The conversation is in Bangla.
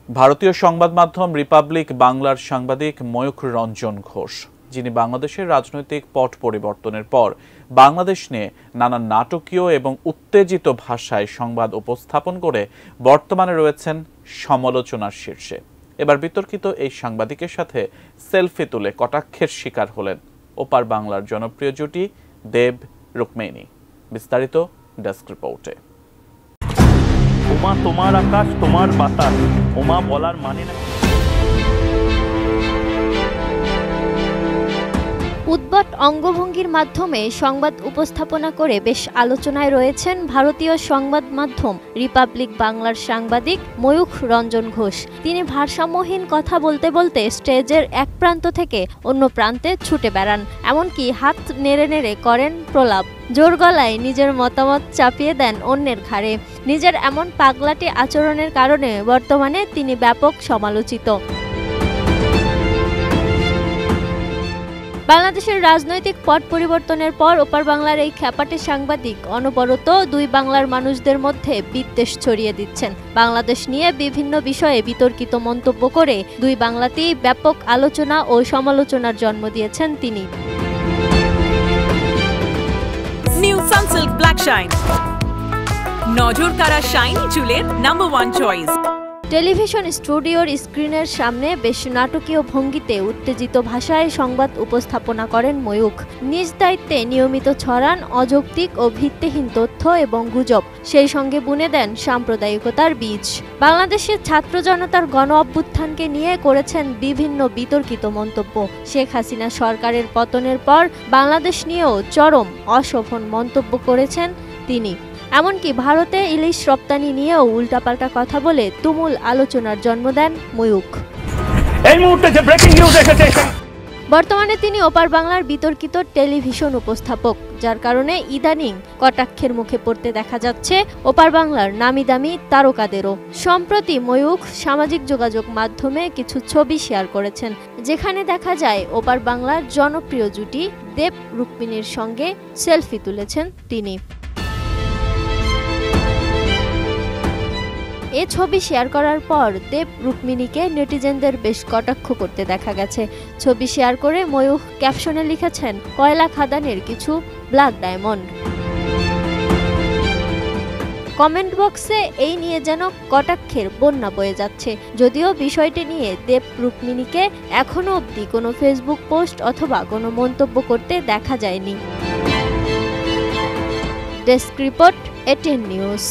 ভারতীয় সংবাদ মাধ্যম রিপাবলিক বাংলার সাংবাদিক ময়ূখ রঞ্জন ঘোষ, যিনি বাংলাদেশের রাজনৈতিক পট পরিবর্তনের পর বাংলাদেশ নিয়ে নানা নাটকীয় এবং উত্তেজিত ভাষায় সংবাদ উপস্থাপন করে বর্তমানে রয়েছেন সমালোচনার শীর্ষে। এবার বিতর্কিত এই সাংবাদিকের সাথে সেলফি তুলে কটাক্ষের শিকার হলেন ওপার বাংলার জনপ্রিয় জুটি দেব রুক্মিণী। বিস্তারিত ডেস্ক রিপোর্টে। ওমা তোমার আকাশ তোমার বাতাস, ওমা বলার মানে না। উদ্ভট অঙ্গভঙ্গির মাধ্যমে সংবাদ উপস্থাপনা করে বেশ আলোচনায় রয়েছেন ভারতীয় সংবাদ মাধ্যম রিপাবলিক বাংলার সাংবাদিক ময়ূখ রঞ্জন ঘোষ। তিনি ভারসাম্যহীন কথা বলতে বলতে স্টেজের এক প্রান্ত থেকে অন্য প্রান্তে ছুটে বেড়ান, এমনকি হাত নেড়ে নেড়ে করেন প্রলাপ। জোর গলায় নিজের মতামত চাপিয়ে দেন অন্যের ঘাড়ে। নিজের এমন পাগলাটে আচরণের কারণে বর্তমানে তিনি ব্যাপক সমালোচিত। বাংলাদেশের রাজনৈতিক পট পরিবর্তনের পর ওপার বাংলার এই খ্যাপাটে সাংবাদিক অনবরত দুই বাংলার মানুষদের মধ্যে বিদ্বেষ ছড়িয়ে দিচ্ছেন। বাংলাদেশ নিয়ে বিভিন্ন বিষয়ে বিতর্কিত মন্তব্য করে দুই বাংলাতেই ব্যাপক আলোচনা ও সমালোচনার জন্ম দিয়েছেন তিনি। নিউ সানসিল্ক ব্ল্যাক শাইন, নজর কাড়া শাইনি চুলের নাম্বার 1 চয়েস। টেলিভিশন স্টুডিওর স্ক্রিনের সামনে বেশ নাটকীয় ভঙ্গিতে উত্তেজিত ভাষায় সংবাদ উপস্থাপনা করেন ময়ূখ। নিজ দায়িত্বে নিয়মিত ছড়ান অযৌক্তিক ও ভিত্তিহীন তথ্য এবং গুজব, সেই সঙ্গে বুনে দেন সাম্প্রদায়িকতার বীজ। বাংলাদেশের ছাত্র জনতার গণ অভ্যুত্থানকে নিয়ে করেছেন বিভিন্ন বিতর্কিত মন্তব্য। শেখ হাসিনা সরকারের পতনের পর বাংলাদেশ নিয়েও চরম অশোভন মন্তব্য করেছেন তিনি। এমনকি ভারতে ইলিশ রপ্তানি নিয়েও উল্টাপাল্টা কথা বলে তুমুল আলোচনার জন্ম দেন ময়ূখ। এই মুহূর্তে যে ব্রেকিং নিউজ এসেছে, বর্তমানে তিনি ওপার বাংলার বিতর্কিত টেলিভিশন উপস্থাপক, যার কারণে ইদানিং কটাক্ষের মুখে পড়তে দেখা যাচ্ছে ওপার বাংলার নামি দামি তারকাদেরও। সম্প্রতি ময়ূখ সামাজিক যোগাযোগ মাধ্যমে কিছু ছবি শেয়ার করেছেন, যেখানে দেখা যায় ওপার বাংলার জনপ্রিয় জুটি দেব রুক্মিণীর সঙ্গে সেলফি তুলেছেন তিনি। এ ছবি শেয়ার করার পর দেব রুক্মিণীকে নেটিজেনদের বেশ কটাক্ষ করতে দেখা গেছে। ছবি শেয়ার করে ময়ূখ ক্যাপশনে লিখেছেন, কয়লা খাদানের কিছু ব্ল্যাক ডায়মন্ড। কমেন্ট বক্সে এই নিয়ে যেন কটাক্ষের বন্যা বয়ে যাচ্ছে। যদিও বিষয়টি নিয়ে দেব রুক্মিণীকে এখনো অবধি কোনো ফেসবুক পোস্ট অথবা কোনো মন্তব্য করতে দেখা যায়নি। Desk report, ATN news.